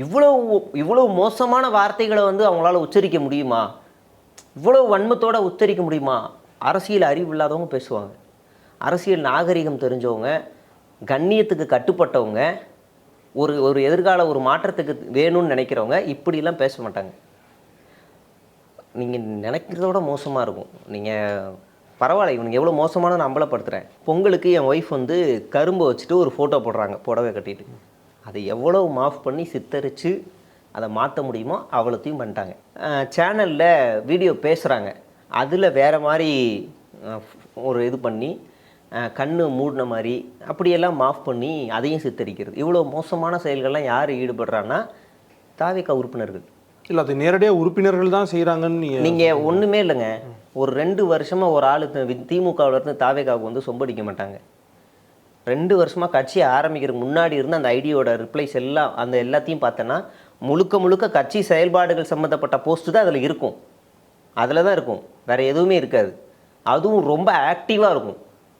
இவ்வளோ மோசமான வார்த்தைகளை வந்து அவங்களால உச்சரிக்க முடியுமா? இவ்வளோ வன்மத்தோடு உச்சரிக்க முடியுமா? அரசியல் அறிவு இல்லாதவங்க பேசுவாங்க. அரசியல் நாகரிகம் தெரிஞ்சவங்க, கண்ணியத்துக்கு கட்டுப்பட்டவங்க, ஒரு எதிர்கால ஒரு மாற்றத்துக்கு வேணும்னு நினைக்கிறவங்க இப்படிலாம் பேச மாட்டாங்க. நீங்கள் நினைக்கிறதோட மோசமாக இருக்கும். நீங்கள் பரவாயில்ல, இவனுக்கு எவ்வளோ மோசமான நான் அம்பலப்படுத்துகிறேன். பொங்கலுக்கு என் ஒய்ஃப் வந்து கரும்பு வச்சுட்டு ஒரு ஃபோட்டோ போடுறாங்க புடவை கட்டிட்டு. அதை எவ்வளோ மாஃப் பண்ணி சித்தரித்து அதை மாற்ற முடியுமோ அவ்வளோத்தையும் பண்ணிட்டாங்க. சேனலில் வீடியோ பேசுகிறாங்க, அதில் வேறு மாதிரி ஒரு இது பண்ணி கண்ணு மூடின மாதிரி அப்படியெல்லாம் மாஃப் பண்ணி அதையும் சித்தரிக்கிறது. இவ்வளோ மோசமான செயல்கள்லாம் யார் ஈடுபடுறான்னா தாவேகா உறுப்பினர்கள். இல்லை, அது நேரடியாக உறுப்பினர்கள் தான் செய்கிறாங்கன்னு நீங்கள் ஒன்றுமே இல்லைங்க. ஒரு 2 வருஷமாக ஒரு ஆள் திமுகவிலேருந்து தாவேகாவுக்கு வந்து சொம்படிக்க மாட்டாங்க. 2 வருஷமாக கட்சி ஆரம்பிக்கிறதுக்கு முன்னாடி இருந்து அந்த ஐடியோட ரிப்ளைஸ் எல்லாம் அந்த எல்லாத்தையும் பார்த்தோன்னா முழுக்க கட்சி செயல்பாடுகள் சம்மந்தப்பட்ட போஸ்ட்டு தான் அதில் இருக்கும். அதில் தான் இருக்கும், வேறு எதுவுமே இருக்காது. அதுவும் ரொம்ப ஆக்டிவாக இருக்கும்.